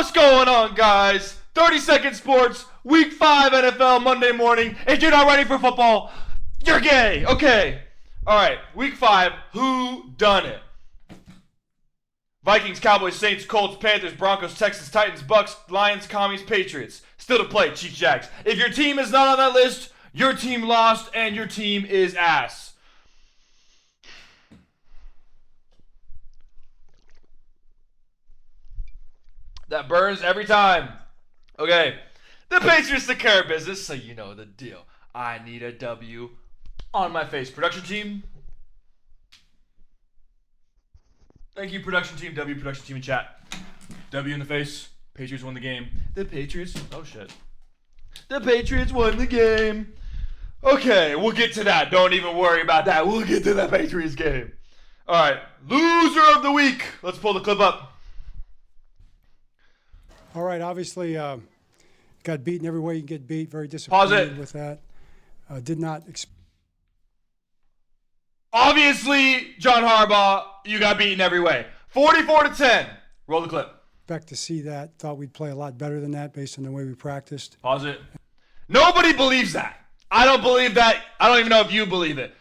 What's going on, guys? 30-second sports, week 5 NFL Monday morning. If you're not ready for football, you're gay. Okay. All right, week 5, who done it? Vikings, Cowboys, Saints, Colts, Panthers, Broncos, Texans, Titans, Bucks, Lions, Commies, Patriots. Still to play, Chiefs, Jags. If your team is not on that list, your team lost and your team is ass. That burns every time. Okay. The Patriots took care of business, so you know the deal. I need a W on my face. Production team. Thank you, production team. W, production team in chat. W in the face. Patriots won the game. The Patriots. Oh, shit. The Patriots won the game. Okay, we'll get to that. Don't even worry about that. We'll get to that Patriots game. All right. Loser of the week. Let's pull the clip up. All right, obviously got beaten every way you can get beat. Very disappointed with that. Did not expect. Obviously, John Harbaugh, you got beaten every way. 44-10. Roll the clip. To see that. Thought we'd play a lot better than that based on the way we practiced. Pause it. Nobody believes that. I don't believe that. I don't even know if you believe it.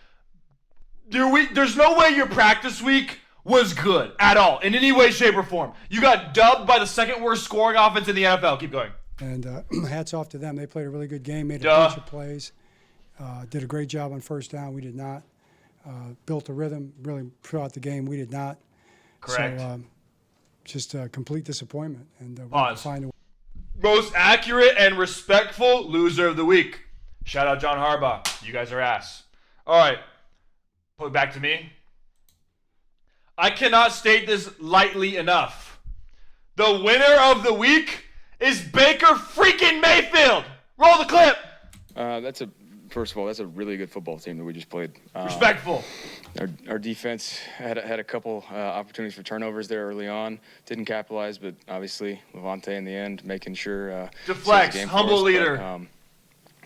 There's no way your practice week was good at all in any way, shape, or form. You got dubbed by the second worst scoring offense in the NFL. Keep going. And hats off to them. They played a really good game, made a bunch of plays, did a great job on first down. We did not. Built a rhythm really throughout the game. We did not. Correct. So just a complete disappointment. And Pause. find a way. Most accurate and respectful loser of the week. Shout out John Harbaugh. You guys are ass. All right. Put it back to me. I cannot state this lightly enough. The winner of the week is Baker freaking Mayfield. Roll the clip. First of all, that's a really good football team that we just played. Respectful. Our defense had a couple opportunities for turnovers there early on. Didn't capitalize, but obviously Levante in the end making sure. Deflects, humble leader. But,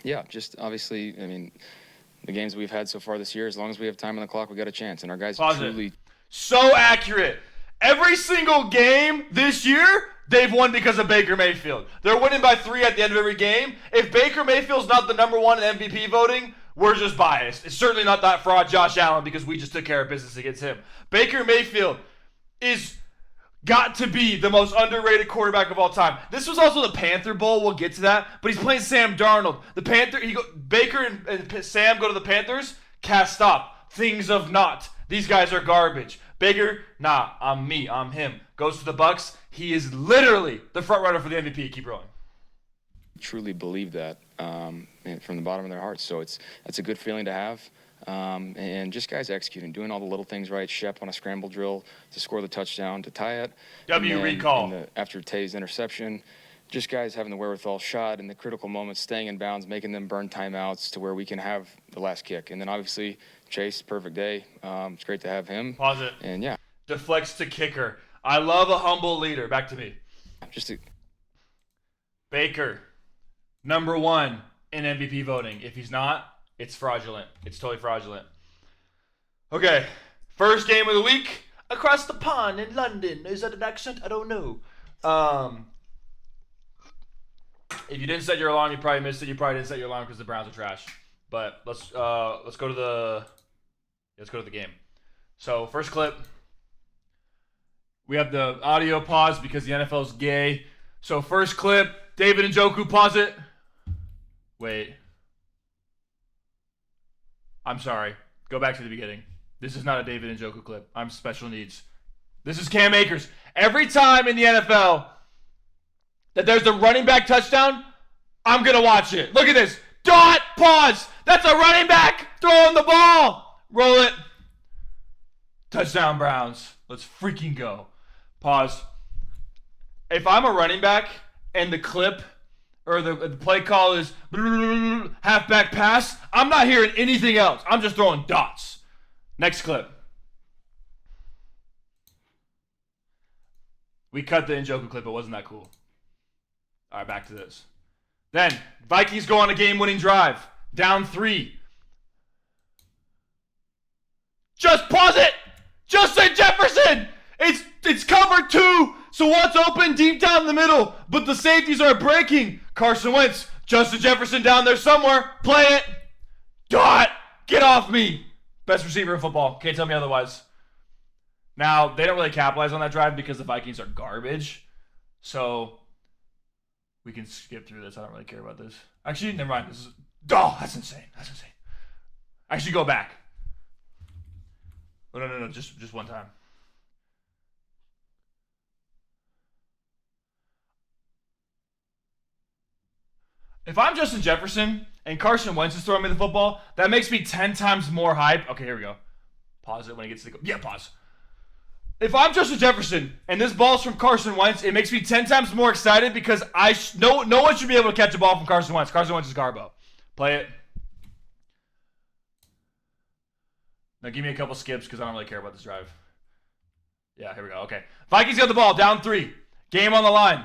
yeah, just obviously, I mean, the games we've had so far this year, as long as we have time on the clock, we got a chance. And our guys truly. So accurate. Every single game this year, they've won because of Baker Mayfield. They're winning by 3 at the end of every game. If Baker Mayfield's not the number 1 in MVP voting, we're just biased. It's certainly not that fraud Josh Allen because we just took care of business against him. Baker Mayfield is got to be the most underrated quarterback of all time. This was also the Panther Bowl. We'll get to that. But he's playing Sam Darnold. Baker and Sam go to the Panthers. Cast stop. Things of naught. These guys are garbage. Baker, nah, I'm me. I'm him. Goes to the Bucks. He is literally the front runner for the MVP. Keep rolling. Truly believe that from the bottom of their hearts. So that's a good feeling to have. And just guys executing, doing all the little things right. Shep on a scramble drill to score the touchdown to tie it. Recall. After Tay's interception, just guys having the wherewithal shot in the critical moments, staying in bounds, making them burn timeouts to where we can have the last kick. And then obviously Chase, perfect day. It's great to have him. Pause it. And yeah. Deflects to kicker. I love a humble leader. Back to me. Baker, number 1 in MVP voting. If he's not, it's fraudulent. It's totally fraudulent. Okay, first game of the week. Across the pond in London. Is that an accent? I don't know. If you didn't set your alarm, you probably missed it. You probably didn't set your alarm because the Browns are trash. But let's go to the game. So first clip. We have the audio pause because the NFL's gay. So first clip, David Njoku, pause it. Wait. I'm sorry. Go back to the beginning. This is not a David Njoku clip. I'm special needs. This is Cam Akers. Every time in the NFL that there's a running back touchdown, I'm going to watch it. Look at this. Dot, pause. That's a running back throwing the ball. Roll it. Touchdown, Browns. Let's freaking go. Pause. If I'm a running back and the clip or the play call is halfback pass, I'm not hearing anything else. I'm just throwing dots. Next clip. We cut the Njoku clip. It wasn't that cool. All right, back to this. Then, Vikings go on a game-winning drive. Down 3. Just pause it! Justin Jefferson! It's cover 2! So what's open deep down the middle? But the safeties are breaking. Carson Wentz, Justin Jefferson down there somewhere. Play it. Dot. Get off me. Best receiver in football. Can't tell me otherwise. Now, they don't really capitalize on that drive because the Vikings are garbage. So we can skip through this. I don't really care about this. Actually, never mind. That's insane. That's insane. Actually, go back. Oh, no. Just one time. If I'm Justin Jefferson and Carson Wentz is throwing me the football, that makes me 10 times more hype. Okay, here we go. Pause it when it gets to the... Yeah, pause. If I'm Justin Jefferson and this ball's from Carson Wentz, it makes me 10 times more excited because no one should be able to catch a ball from Carson Wentz. Carson Wentz is Garbo. Play it. Now give me a couple skips because I don't really care about this drive. Yeah, here we go. Okay. Vikings got the ball, down 3. Game on the line.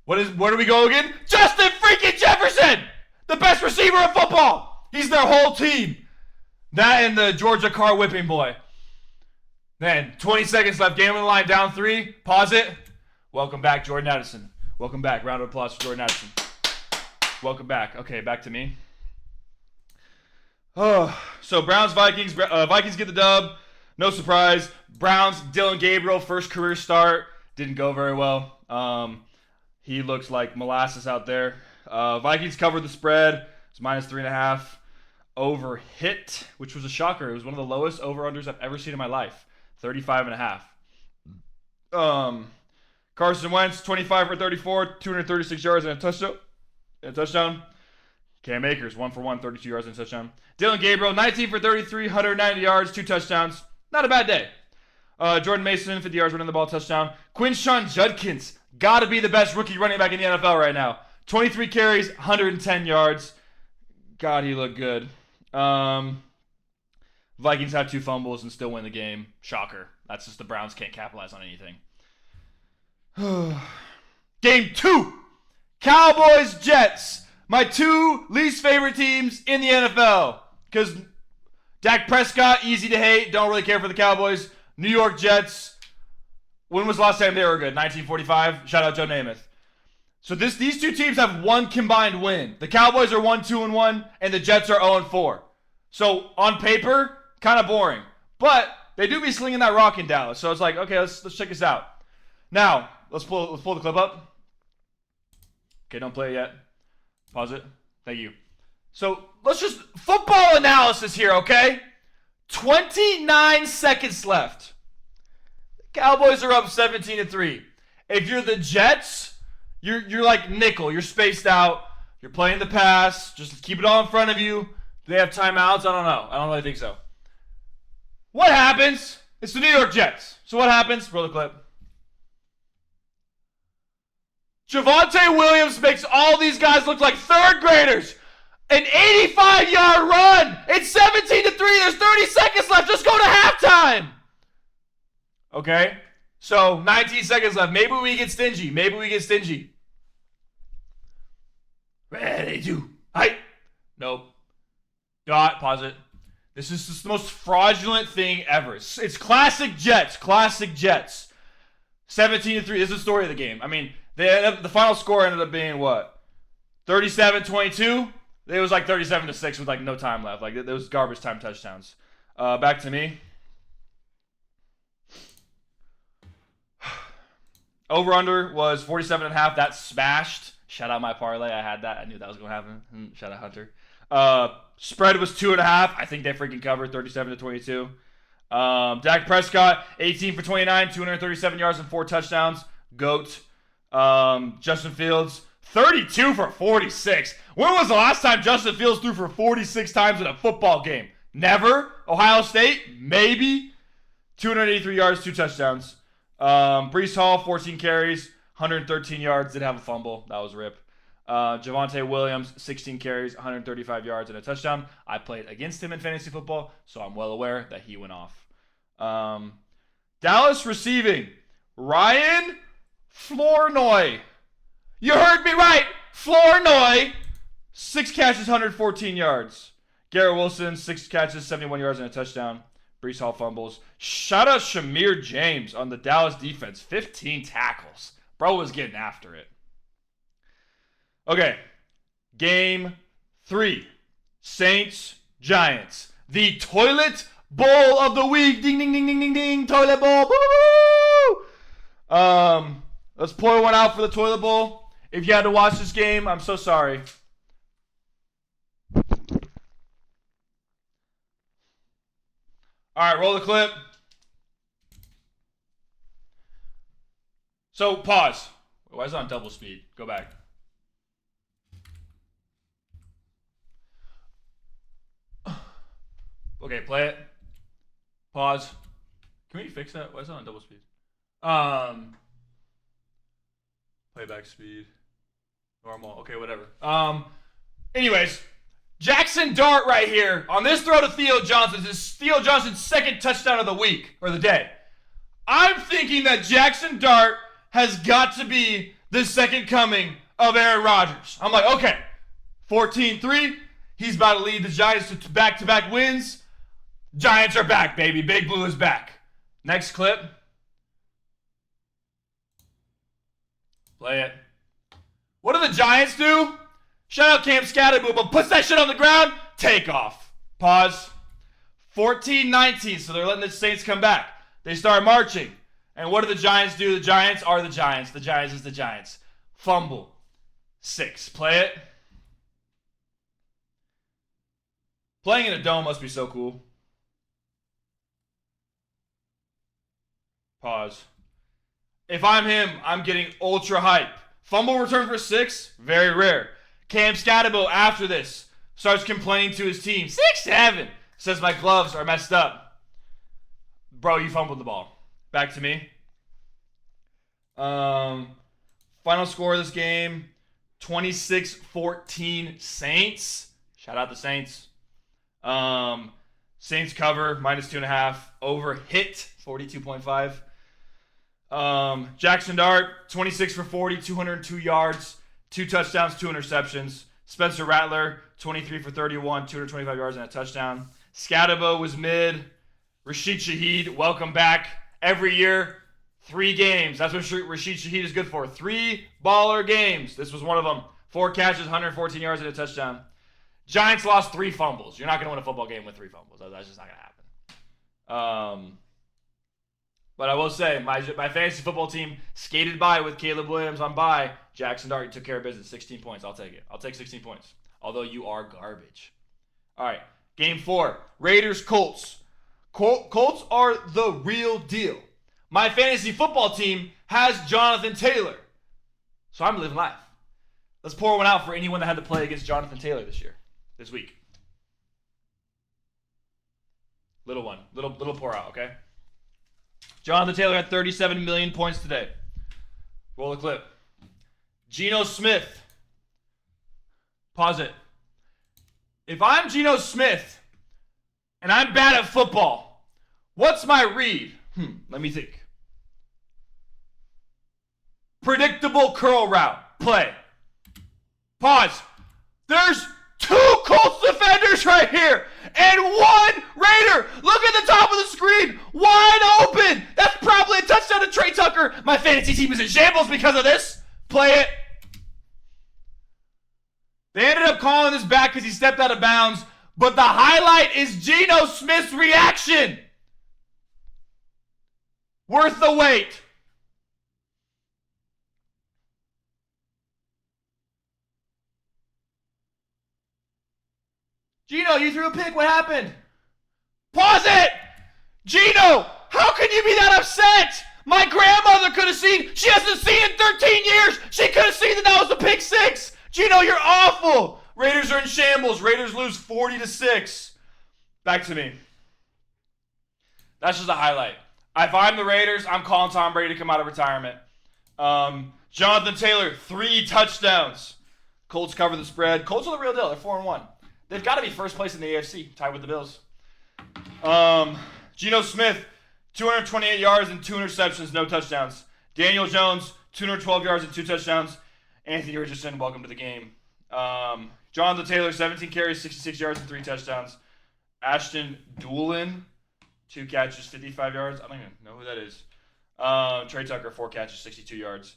Where do we go again? Justin freaking Jefferson! The best receiver in football! He's their whole team. That and the Georgia car whipping boy. Then, 20 seconds left. Game on the line, down 3. Pause it. Welcome back, Jordan Addison. Welcome back. Round of applause for Jordan Addison. Welcome back. Okay, back to me. Oh, so Browns, Vikings. Vikings get the dub. No surprise. Browns, Dylan Gabriel, first career start. Didn't go very well. He looks like molasses out there. Vikings covered the spread. It's -3.5. Over hit, which was a shocker. It was one of the lowest over-unders I've ever seen in my life. 35.5. Carson Wentz, 25 for 34, 236 yards and a touchdown. Cam Akers, 1 for 1, 32 yards and a touchdown. Dylan Gabriel, 19 for 33, 190 yards, 2 touchdowns. Not a bad day. Jordan Mason, 50 yards running the ball, touchdown. Quinshon Judkins, got to be the best rookie running back in the NFL right now. 23 carries, 110 yards. God, he looked good. Vikings had 2 fumbles and still win the game. Shocker. That's just the Browns can't capitalize on anything. Game 2. Cowboys, Jets. My 2 least favorite teams in the NFL. Because Dak Prescott, easy to hate. Don't really care for the Cowboys. New York Jets. When was the last time they were good? 1945. Shout out Joe Namath. So these 2 teams have 1 combined win. The Cowboys are 1-2-1, and the Jets are 0-4. So on paper, kind of boring. But they do be slinging that rock in Dallas. So it's like, okay, let's check this out. Now, let's pull the clip up. Okay, don't play it yet. Pause it. Thank you. So let's just football analysis here, okay? 29 seconds left. Cowboys are up 17-3. If you're the Jets, you're like nickel. You're spaced out. You're playing the pass. Just keep it all in front of you. Do they have timeouts? I don't know. I don't really think so. What happens? It's the New York Jets. So what happens? Roll the clip. Javonte Williams makes all these guys look like 3rd graders. An 85-yard run. It's 17-3. There's 30 seconds left. Just go to halftime. Okay? So 19 seconds left. Maybe we get stingy. Ready to. Hi. Nope. Dot. Pause it. This is just the most fraudulent thing ever. It's classic Jets. 17-3. This is the story of the game. I mean, the final score ended up being what? 37-22? It was like 37-6 with like no time left. Like those garbage time touchdowns. Back to me. Over-under was 47.5. That smashed. Shout out my parlay. I had that. I knew that was going to happen. Shout out Hunter. Spread was 2.5. I think they freaking covered 37-22. Dak Prescott, 18 for 29, 237 yards and 4 touchdowns. GOAT. Justin Fields, 32 for 46. When was the last time Justin Fields threw for 46 times in a football game? Never. Ohio State, maybe. 283 yards, 2 touchdowns. Breece Hall, 14 carries, 113 yards. Did have a fumble. That was rip. Javonte Williams, 16 carries, 135 yards, and a touchdown. I played against him in fantasy football, so I'm well aware that he went off. Dallas receiving. Ryan Flournoy. You heard me right. Flournoy. 6 catches, 114 yards. Garrett Wilson, 6 catches, 71 yards, and a touchdown. Brees Hall fumbles. Shout out Shamir James on the Dallas defense. 15 tackles. Bro was getting after it. Okay. Game 3. Saints, Giants. The toilet bowl of the week. Ding, ding, ding, ding, ding, ding. Toilet bowl. Woo! Let's pour one out for the toilet bowl. If you had to watch this game, I'm so sorry. All right, roll the clip. So, pause. Why is it on double speed? Go back. Okay, play it. Pause. Can we fix that? Why is it on double speed? Playback speed. Normal. Okay, whatever. Anyways, Jackson Dart right here on this throw to Theo Johnson. This is Theo Johnson's second touchdown of the week or the day. I'm thinking that Jackson Dart has got to be the second coming of Aaron Rodgers. I'm like, okay, 14-3. He's about to lead the Giants to back-to-back wins. Giants are back, baby. Big Blue is back. Next clip. Play it. What do the Giants do? Shout out Cam Scatterboom, but puts that shit on the ground. Take off. Pause. 14-19, so they're letting the Saints come back. They start marching. And what do the Giants do? The Giants are the Giants. The Giants is the Giants. Fumble. 6. Play it. Playing in a dome must be so cool. Pause. If I'm him, I'm getting ultra hype. Fumble return for 6, very rare. Cam Scatterbo after this starts complaining to his team. 6-7. Says my gloves are messed up. Bro, you fumbled the ball. Back to me. Final score of this game, 26-14 Saints. Shout out the Saints. Saints cover, -2.5. Over hit, 42.5. Jackson Dart, 26 for 40, 202 yards, 2 touchdowns, 2 interceptions. Spencer Rattler, 23 for 31, 225 yards and a touchdown. Scatterbo was mid. Rashid Shaheed, welcome back. Every year, 3 games. That's what Rashid Shaheed is good for. 3 baller games. This was one of them. 4 catches, 114 yards and a touchdown. Giants lost 3 fumbles. You're not going to win a football game with 3 fumbles. That's just not going to happen. But I will say, my fantasy football team skated by with Caleb Williams on bye. Jackson Dart took care of business. 16 points. I'll take it. I'll take 16 points. Although you are garbage. All right. Game 4. Raiders-Colts. Colts are the real deal. My fantasy football team has Jonathan Taylor. So I'm living life. Let's pour one out for anyone that had to play against Jonathan Taylor this week. Little one. Little pour out, okay? Jonathan Taylor had 37 million points today. Roll the clip. Geno Smith. Pause it. If I'm Geno Smith and I'm bad at football, what's my read? Let me think. Predictable curl route. Play. Pause. There's 2 Colts defenders right here and 1 Raider. Look at the top of the screen. Wide open. That's probably a touchdown to Trey Tucker. My fantasy team is in shambles because of this. Play it. They ended up calling this back because he stepped out of bounds. But the highlight is Geno Smith's reaction. Worth the wait. Geno, you threw a pick. What happened? Pause it! Geno, how can you be that upset? My grandmother could have seen. She hasn't seen in 13 years. She could have seen that was a pick 6. Geno, you're awful. Raiders are in shambles. Raiders lose 40-6. Back to me. That's just a highlight. If I'm the Raiders, I'm calling Tom Brady to come out of retirement. Jonathan Taylor, 3 touchdowns. Colts cover the spread. Colts are the real deal. They're 4-1. They've got to be first place in the AFC, tied with the Bills. Geno Smith, 228 yards and 2 interceptions, no touchdowns. Daniel Jones, 212 yards and 2 touchdowns. Anthony Richardson, welcome to the game. Jonathan Taylor, 17 carries, 66 yards and 3 touchdowns. Ashton Doolin, 2 catches, 55 yards. I don't even know who that is. Trey Tucker, 4 catches, 62 yards.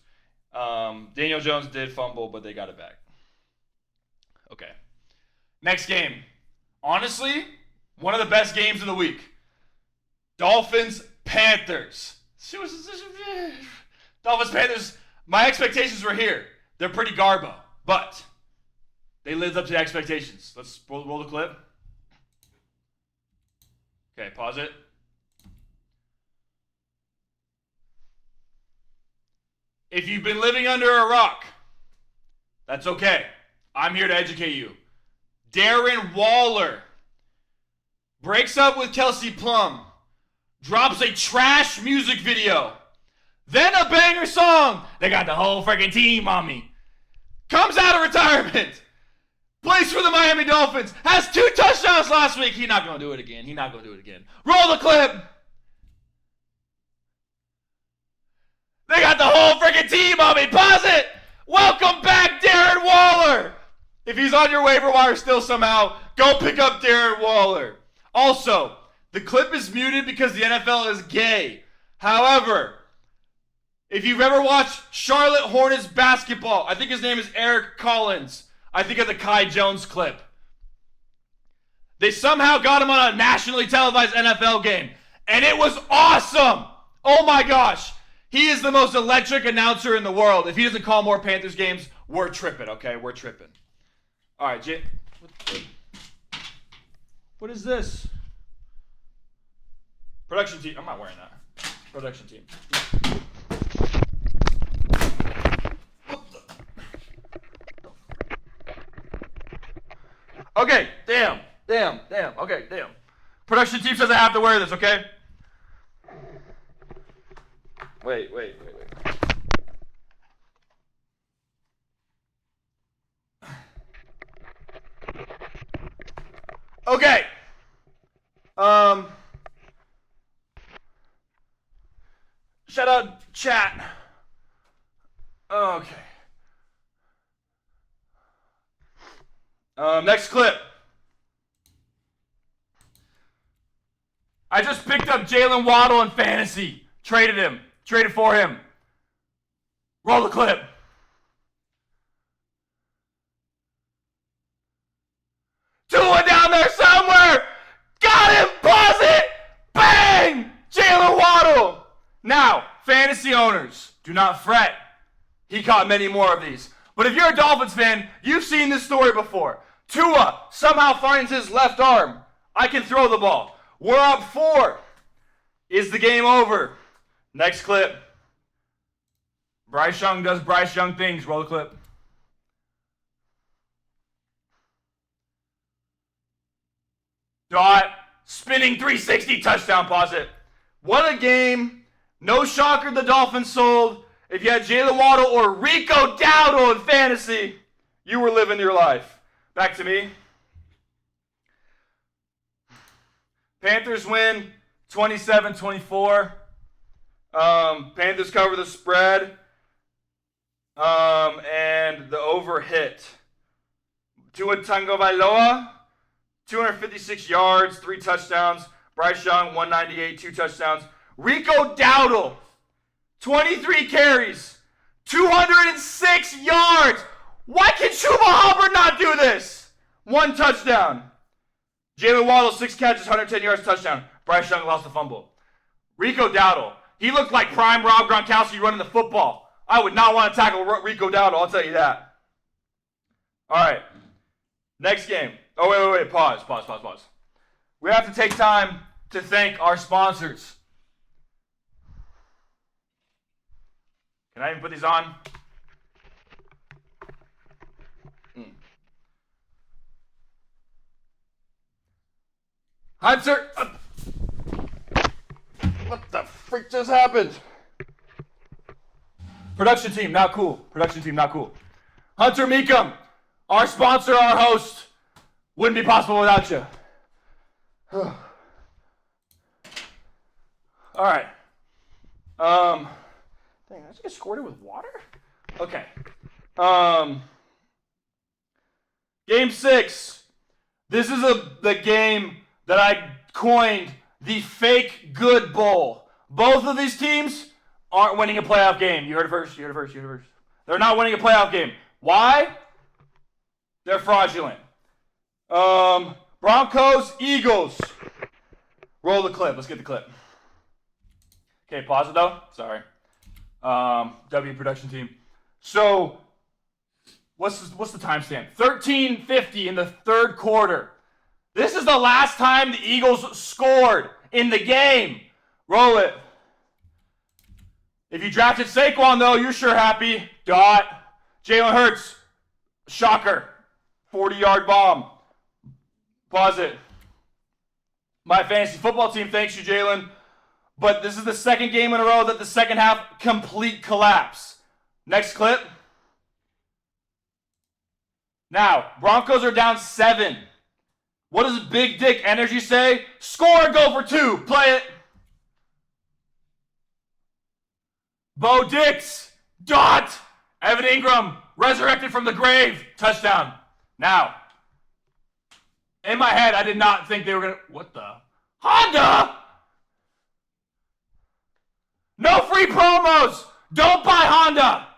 Daniel Jones did fumble, but they got it back. Okay. Next game. Honestly, one of the best games of the week. Dolphins-Panthers. Dolphins-Panthers, my expectations were here. They're pretty garbo, but they lived up to the expectations. Let's roll the clip. Okay, pause it. If you've been living under a rock, that's okay. I'm here to educate you. Darren Waller breaks up with Kelsey Plum, drops a trash music video, then a banger song. They got the whole freaking team on me. Comes out of retirement, plays for the Miami Dolphins, has 2 touchdowns last week. He's not going to do it again. Roll the clip. They got the whole freaking team on me. Pause it. Welcome back, Darren Waller. If he's on your waiver wire still somehow, go pick up Darren Waller. Also, the clip is muted because the NFL is gay. However, if you've ever watched Charlotte Hornets basketball, I think his name is Eric Collins. I think of the Kai Jones clip. They somehow got him on a nationally televised NFL game, and it was awesome. Oh my gosh. He is the most electric announcer in the world. If he doesn't call more Panthers games, we're tripping, okay? We're tripping. All right, Jay. What is this? Production team. I'm not wearing that. Production team. Okay, damn. Okay, damn. Production team says I have to wear this, okay? Wait. Okay. Shout out chat. Okay. Next clip. I just picked up Jalen Waddle in fantasy. Traded for him. Roll the clip. Tua down there somewhere. Got him. Pause it. Bang. Jalen Waddle. Now, fantasy owners, do not fret. He caught many more of these. But if you're a Dolphins fan, you've seen this story before. Tua somehow finds his left arm. I can throw the ball. We're up 4. Is the game over? Next clip. Bryce Young does Bryce Young things. Roll the clip. Dot. Spinning 360 touchdown. Pause it. What a game. No shocker the Dolphins sold. If you had Jalen Waddle or Rico Dowdle in fantasy, you were living your life. Back to me. Panthers win 27-24. Panthers cover the spread. And the over hit. Tua Tagovailoa, 256 yards, 3 touchdowns. Bryce Young, 198, 2 touchdowns. Rico Dowdle, 23 carries, 206 yards. Why can Chuba Hubbard not do this? 1 touchdown. Jalen Waddle, 6 catches, 110 yards, touchdown. Bryce Young lost the fumble. Rico Dowdle, he looked like prime Rob Gronkowski running the football. I would not want to tackle Rico Dowdle, I'll tell you that. All right, next game. Oh, wait, pause. We have to take time to thank our sponsors. Can I even put these on? Hunter! What the freak just happened? Production team, not cool. Hunter Meekum, our sponsor, our host. Wouldn't be possible without you. All right. Dang, I just get squirted with water? Okay. Game 6. This is the game that I coined the fake good bowl. Both of these teams aren't winning a playoff game. You heard it first. They're not winning a playoff game. Why? They're fraudulent. Broncos, Eagles. Roll the clip. Let's get the clip. Okay, pause it though. Sorry. W production team. So, what's the timestamp? 13:50 in the third quarter. This is the last time the Eagles scored in the game. Roll it. If you drafted Saquon, though, you're sure happy. Jalen Hurts. Shocker. 40-yard bomb. Pause it. My fantasy football team thanks you, Jalen. But this is the second game in a row that the second half complete collapse. Next clip. Now, Broncos are down 7. What does Big Dick Energy say? Score, go for 2. Play it. Bo Dix. Evan Ingram. Resurrected from the grave. Touchdown. Now, in my head, I did not think they were going to... What the? Honda? No free promos. Don't buy Honda.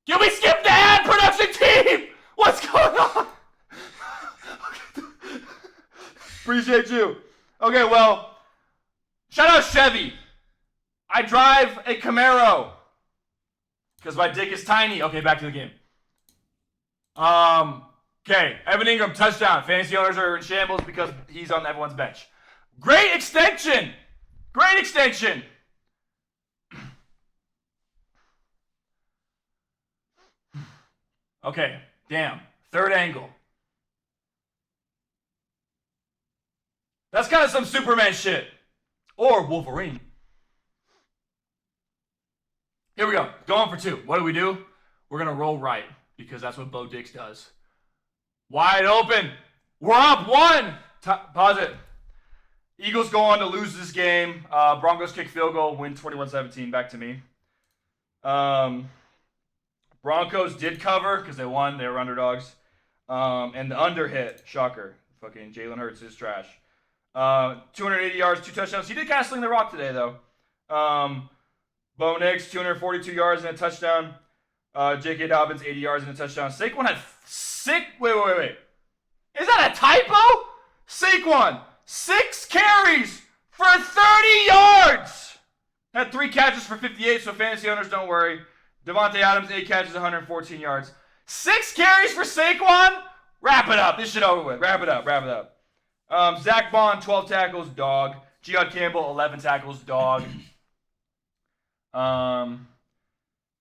Can we skip the ad, production team? What's going on? Appreciate you. Okay, well, shout out Chevy. I drive a Camaro because my dick is tiny. Okay, back to the game. Okay, Evan Ingram, touchdown. Fantasy owners are in shambles because he's on everyone's bench. Great extension. Okay, damn. Third angle. That's kind of some Superman shit. Or Wolverine. Here we go. Going for 2. What do? We're going to roll right because that's what Bo Dix does. Wide open. We're up 1. Pause it. Eagles go on to lose this game. Broncos kick field goal, win 21-17. Back to me. Broncos did cover because they won. They were underdogs. And the under hit. Shocker. Fucking Jalen Hurts is trash. 280 yards, 2 touchdowns. He did kind of sling the rock today, though. Bo Nix, 242 yards and a touchdown. J.K. Dobbins, 80 yards and a touchdown. Saquon had Wait. Is that a typo? Saquon, 6 carries for 30 yards. Had 3 catches for 58, so fantasy owners, don't worry. Devontae Adams, 8 catches, 114 yards. 6 carries for Saquon? Wrap it up. This shit over with. Wrap it up. Zach Bond, 12 tackles, dog. Jihad Campbell, 11 tackles, dog.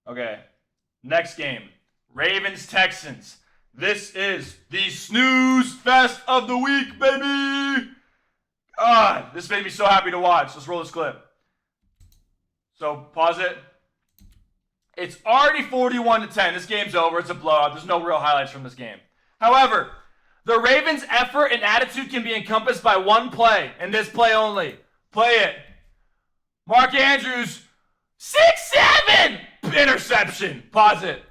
Okay. Next game. Ravens-Texans. This is the snooze fest of the week, baby! This made me so happy to watch. Let's roll this clip. So, pause it. It's already 41-10. This game's over. It's a blowout. There's no real highlights from this game. However, the Ravens' effort and attitude can be encompassed by one play, and this play only. Play it. Mark Andrews, 6-7! Interception. Pause it.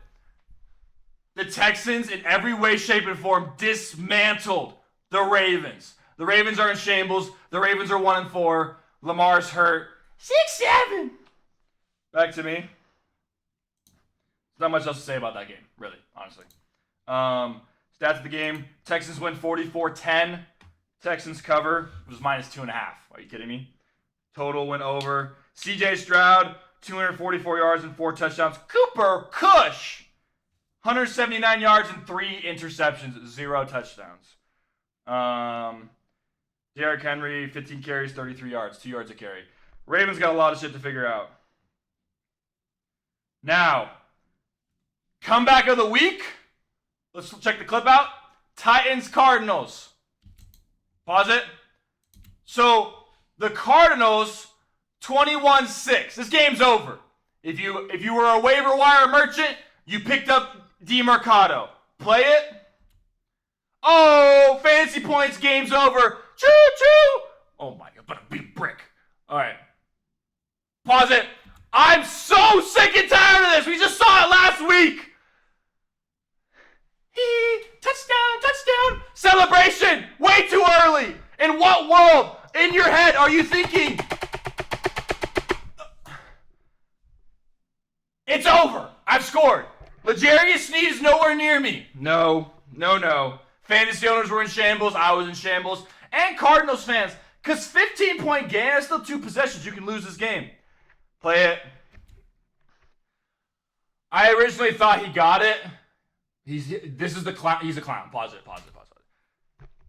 The Texans, in every way, shape, and form, dismantled the Ravens. The Ravens are in shambles. The Ravens are 1-4. Lamar's hurt. 6-7. Back to me. There's not much else to say about that game, really, honestly. Stats of the game. Texans win 44-10. Texans cover. It was -2.5. Are you kidding me? Total went over. C.J. Stroud, 244 yards and 4 touchdowns. Cooper Kush, 179 yards and 3 interceptions, 0 touchdowns. Derrick Henry, 15 carries, 33 yards, 2 yards a carry. Ravens got a lot of shit to figure out. Now, comeback of the week. Let's check the clip out. Titans-Cardinals. Pause it. So, the Cardinals, 21-6. This game's over. If you were a waiver wire merchant, you picked up DeMarcado. Play it. Oh, fantasy points, game's over. Choo-choo. Oh my God, but a big brick. All right. Pause it. I'm so sick and tired of this. We just saw it last week. Touchdown. Celebration. Way too early. In what world? in your head are you thinking, it's over, I've scored. L'Jarius Sneed is nowhere near me. No. Fantasy owners were in shambles. I was in shambles. And Cardinals fans. Because 15-point game, that's still 2 possessions. You can lose this game. Play it. I originally thought he got it. He's a clown. Pause it.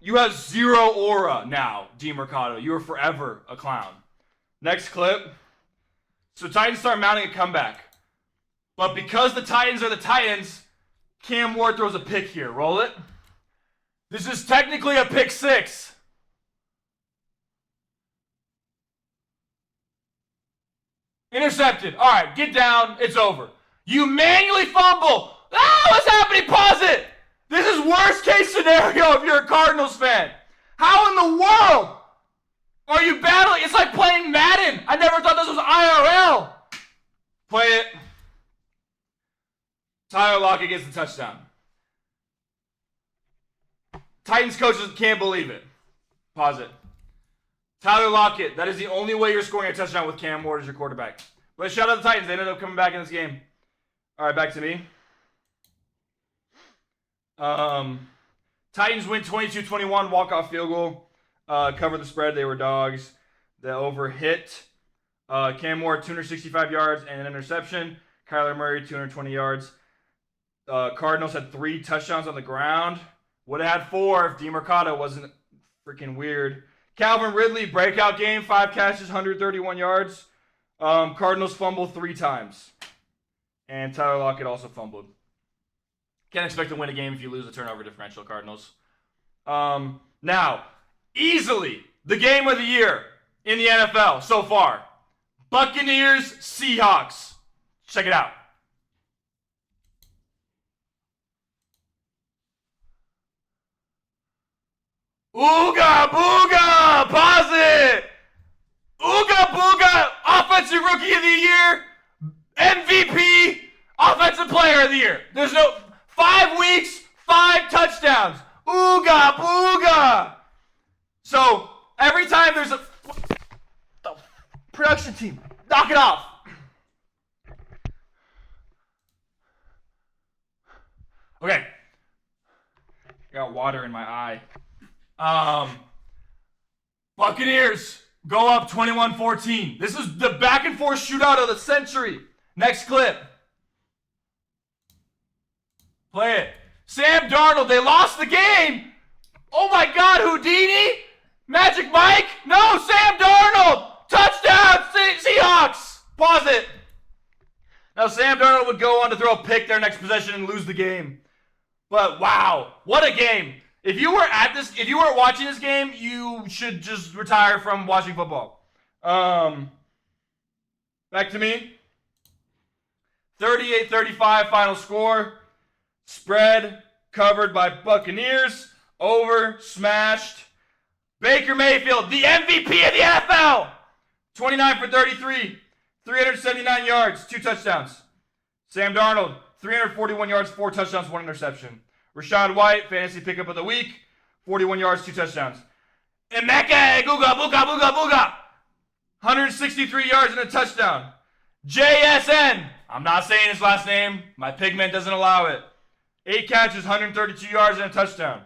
You have 0 aura now, DeMercado. You are forever a clown. Next clip. So Titans start mounting a comeback. But because the Titans are the Titans, Cam Ward throws a pick here. Roll it. This is technically a pick 6. Intercepted. All right, get down. It's over. You manually fumble. What's happening? Pause it. This is worst case scenario if you're a Cardinals fan. How in the world are you battling? It's like playing Madden. I never thought this was IRL. Play it. Tyler Lockett gets the touchdown. Titans coaches can't believe it. Pause it. Tyler Lockett, that is the only way you're scoring a touchdown with Cam Ward as your quarterback. But shout out to the Titans. They ended up coming back in this game. All right, back to me. Titans win 22-21, walk-off field goal. Cover the spread. They were dogs. The over hit. Cam Ward, 265 yards and an interception. Kyler Murray, 220 yards. Cardinals had 3 touchdowns on the ground. Would have had 4 if DeMercado wasn't freaking weird. Calvin Ridley, breakout game, 5 catches, 131 yards. Cardinals fumbled 3 times. And Tyler Lockett also fumbled. Can't expect to win a game if you lose the turnover differential, Cardinals. Now, easily the game of the year in the NFL so far. Buccaneers, Seahawks. Check it out. Ooga booga! Pause it! Ooga booga! Offensive Rookie of the Year! MVP! Offensive Player of the Year! There's no... 5 weeks, 5 touchdowns! Ooga booga! So, every time there's a... The production team, knock it off! Okay. Got water in my eye. Buccaneers go up 21-14. This is the back and forth shootout of the century. Next clip. Play it. Sam Darnold, they lost the game. Oh my God, Houdini? Magic Mike? No, Sam Darnold. Touchdown, Seahawks. Pause it. Now Sam Darnold would go on to throw a pick their next possession and lose the game. But wow, what a game. If you weren't watching this game, you should just retire from watching football. Back to me. 38-35 final score. Spread covered by Buccaneers. Over smashed. Baker Mayfield, the MVP of the NFL. 29 for 33. 379 yards, 2 touchdowns. Sam Darnold, 341 yards, 4 touchdowns, 1 interception. Rachaad White, fantasy pickup of the week, 41 yards, 2 touchdowns. Emeka Egbuka, booga. 163 yards and a touchdown. JSN, I'm not saying his last name. My pigment doesn't allow it. 8 catches, 132 yards and a touchdown.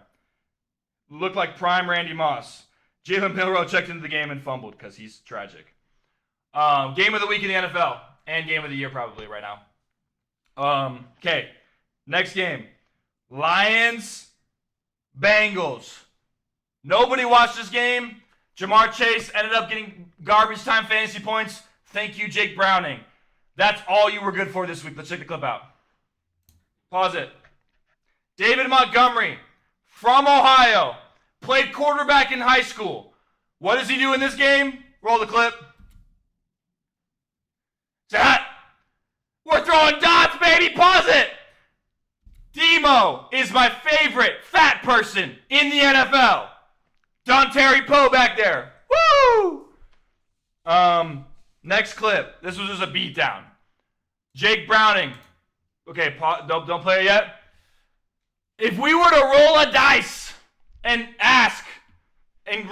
Looked like prime Randy Moss. Jalen Milroe checked into the game and fumbled because he's tragic. Game of the week in the NFL. And game of the year probably right now. Okay, next game. Lions, Bengals. Nobody watched this game. Jamar Chase ended up getting garbage time fantasy points. Thank you, Jake Browning. That's all you were good for this week. Let's check the clip out. Pause it. David Montgomery, from Ohio, played quarterback in high school. What does he do in this game? Roll the clip. That. We're throwing dots, baby. Pause it. Demo is my favorite fat person in the NFL. Don Terry Poe back there. Woo! Next clip. This was just a beatdown. Jake Browning. Okay, don't play it yet. If we were to roll a dice and ask and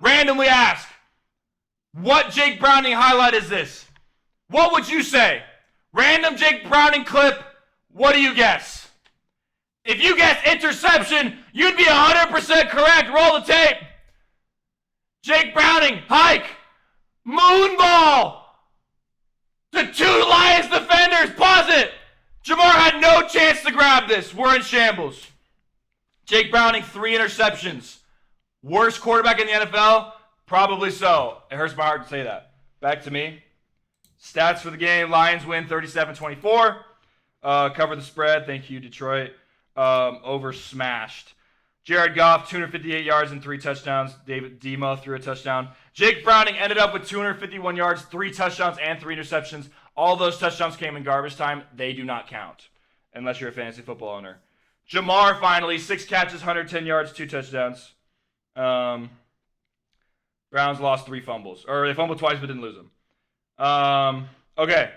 randomly ask, what Jake Browning highlight is this? What would you say? Random Jake Browning clip, what do you guess? If you guess interception, you'd be 100% correct. Roll the tape. Jake Browning, hike, moonball to 2 Lions defenders. Pause it. Jamar had no chance to grab this. We're in shambles. Jake Browning, 3 interceptions. Worst quarterback in the NFL? Probably so. It hurts my heart to say that. Back to me. Stats for the game. Lions win 37-24. Cover the spread. Thank you, Detroit. Over smashed. Jared Goff, 258 yards and 3 touchdowns. David Demo threw a touchdown. Jake Browning ended up with 251 yards, 3 touchdowns, and 3 interceptions. All those touchdowns came in garbage time. They do not count, unless you're a fantasy football owner. Jamar, finally, 6 catches, 110 yards, 2 touchdowns. Browns lost 3 fumbles. Or they fumbled twice but didn't lose them. Okay.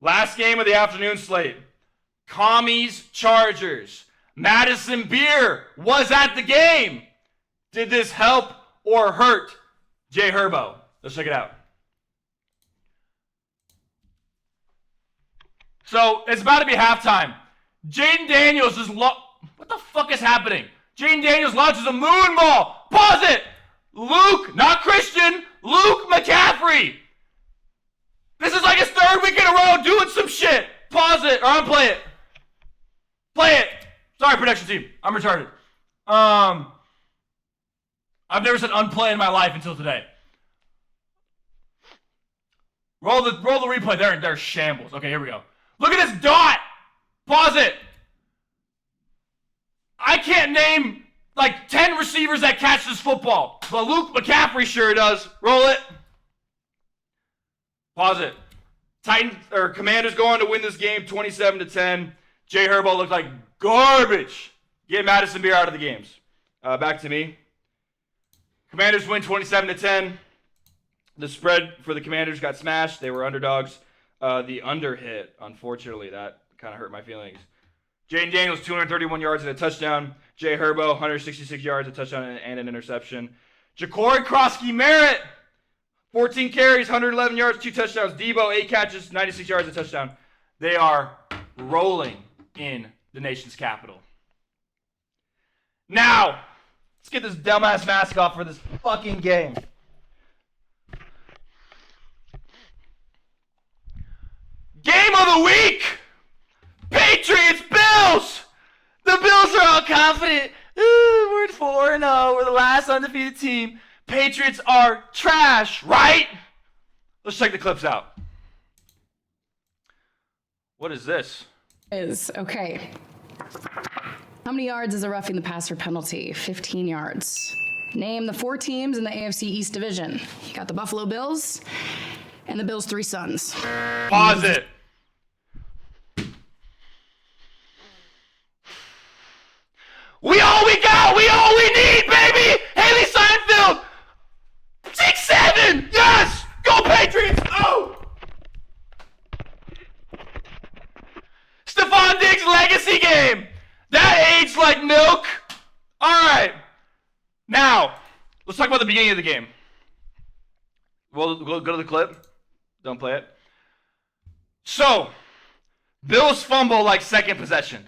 Last game of the afternoon slate. Commies Chargers. Madison Beer was at the game. Did this help or hurt Jay Herbo? Let's check it out. So it's about to be halftime. Jaden Daniels is what the fuck is happening? Jaden Daniels launches a moonball. Pause it. Luke, not Christian, Luke McCaffrey. This is like his 3rd week in a row doing some shit. Pause it or unplay it. Play it. Sorry, production team. I'm retarded. I've never said unplay in my life until today. Roll the replay. They're shambles. Okay, here we go. Look at this dot. Pause it. I can't name like 10 receivers that catch this football, but Luke McCaffrey sure does. Roll it. Pause it. Commanders go on to win this game 27-10. Jay Herbo looked like garbage. Get Madison Beer out of the games. Back to me. Commanders win 27-10. The spread for the Commanders got smashed. They were underdogs. The under hit, unfortunately, that kind of hurt my feelings. Jaden Daniels, 231 yards and a touchdown. Jay Herbo, 166 yards, a touchdown, and an interception. Ja'Cory Krosky-Merritt, 14 carries, 111 yards, 2 touchdowns. Debo, 8 catches, 96 yards, a touchdown. They are rolling in the nation's capital. Now, let's get this dumbass mask off for this fucking game. Game of the week! Patriots, Bills! The Bills are all confident. Ooh, we're 4-0. We're the last undefeated team. Patriots are trash, right? Let's check the clips out. What is this? Okay. How many yards is a roughing the passer penalty? 15 yards. Name the 4 teams in the AFC East Division. You got the Buffalo Bills and the Bills' 3 sons. Pause it. We all we got. We all we need, baby. Haley Seinfeld. 6-7. Yes. Go Patriots. Oh. Stephon Diggs legacy game. That aged like milk. All right. Now, let's talk about the beginning of the game. We'll go to the clip. Don't play it. So, Bills fumble like second possession.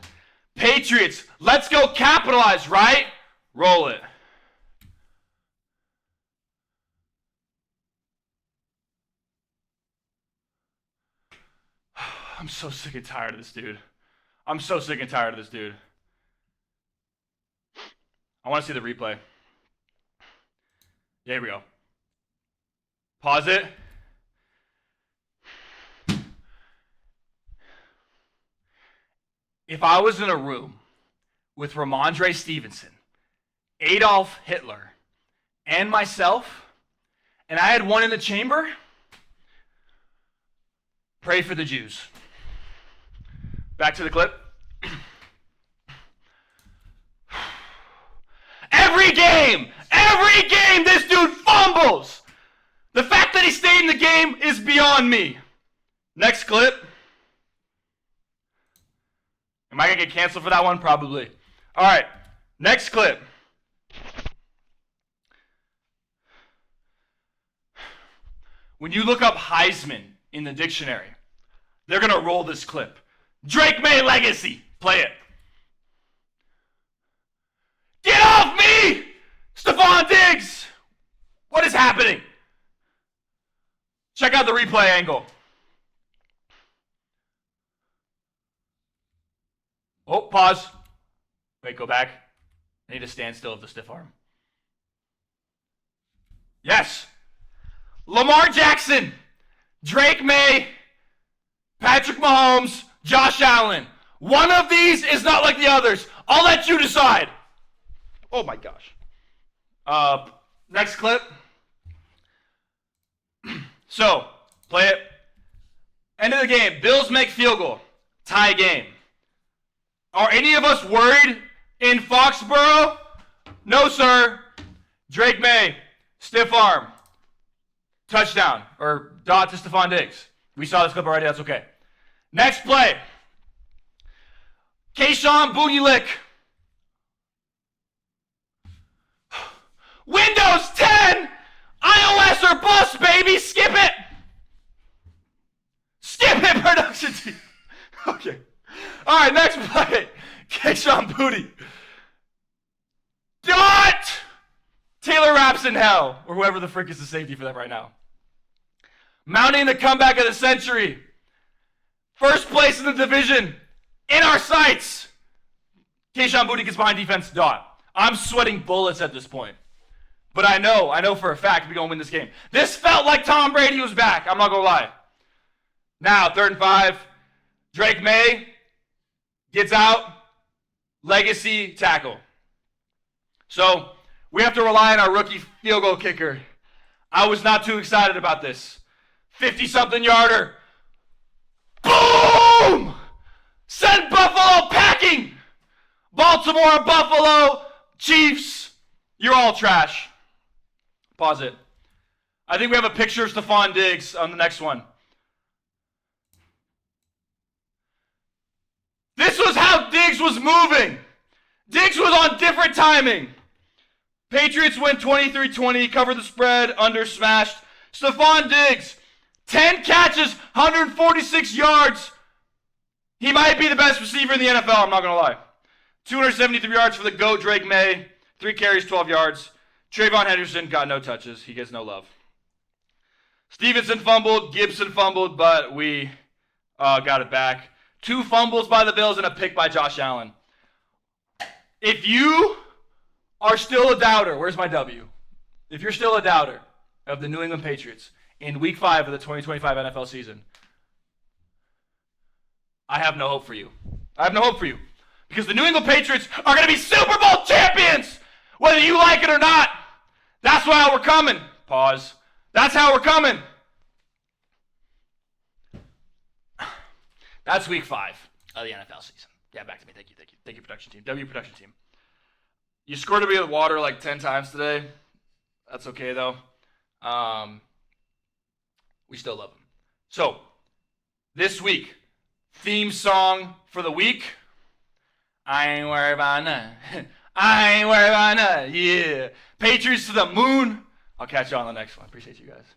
Patriots, let's go capitalize, right? Roll it. I'm so sick and tired of this dude. I'm so sick and tired of this dude. I want to see the replay. Yeah, here we go. Pause it. If I was in a room with Ramondre Stevenson, Adolf Hitler, and myself, and I had one in the chamber, pray for the Jews. Back to the clip. Every game, this dude fumbles. The fact that he stayed in the game is beyond me. Next clip. Am I going to get canceled for that one? Probably. All right. Next clip. when you look up Heisman in the dictionary, they're going to roll this clip. Drake May legacy. Play it. Get off me! Stephon Diggs! What is happening? Check out the replay angle. Oh, pause. Wait, go back. I need a standstill of the stiff arm. Yes. Lamar Jackson, Drake May, Patrick Mahomes, Josh Allen. One of these is not like the others. I'll let you decide. Oh my gosh. Next clip. So, play it. End of the game. Bills make field goal. Tie game. Are any of us worried in Foxborough? No, sir. Drake May, stiff arm. Touchdown. Or dot to Stephon Diggs. We saw this clip already. That's okay. Next play. Kayshawn Booty Lick. Windows 10! iOS or bust, baby! Skip it! Skip it, production team! Okay. Alright, next play. Kayshawn Booty. Dot! Taylor Raps in hell. Or whoever the frick is the safety for that right now. Mounting the comeback of the century. First place in the division. In our sights. Kayshawn Booty gets behind defense. Dot. I'm sweating bullets at this point. But I know for a fact we're going to win this game. This felt like Tom Brady was back. I'm not going to lie. Now, 3rd and 5. Drake May gets out. Legacy tackle. So, we have to rely on our rookie field goal kicker. I was not too excited about this. 50-something yarder. Boom! Send Buffalo packing! Baltimore, Buffalo, Chiefs, you're all trash. Pause it. I think we have a picture of Stephon Diggs on the next one. This was how Diggs was moving. Diggs was on different timing. Patriots win 23-20, cover the spread, under smashed. Stephon Diggs, 10 catches, 146 yards. He might be the best receiver in the NFL, I'm not going to lie. 273 yards for the GOAT, Drake May. 3 carries, 12 yards. Trayvon Henderson got no touches. He gets no love. Stevenson fumbled. Gibson fumbled, but we got it back. 2 fumbles by the Bills and a pick by Josh Allen. If you are still a doubter, where's my W? If you're still a doubter of the New England Patriots in Week 5 of the 2025 NFL season, I have no hope for you. I have no hope for you. Because the New England Patriots are going to be Super Bowl champions, whether you like it or not. That's how we're coming. Pause. That's how we're coming. That's Week 5 of the NFL season. Yeah, back to me. Thank you. Thank you, production team. W production team. You scored me with water like 10 times today. That's okay, though. We still love them. So, this week, theme song for the week. I ain't worried about none. I ain't worried about none. Yeah. Patriots to the moon. I'll catch you on the next one. Appreciate you guys.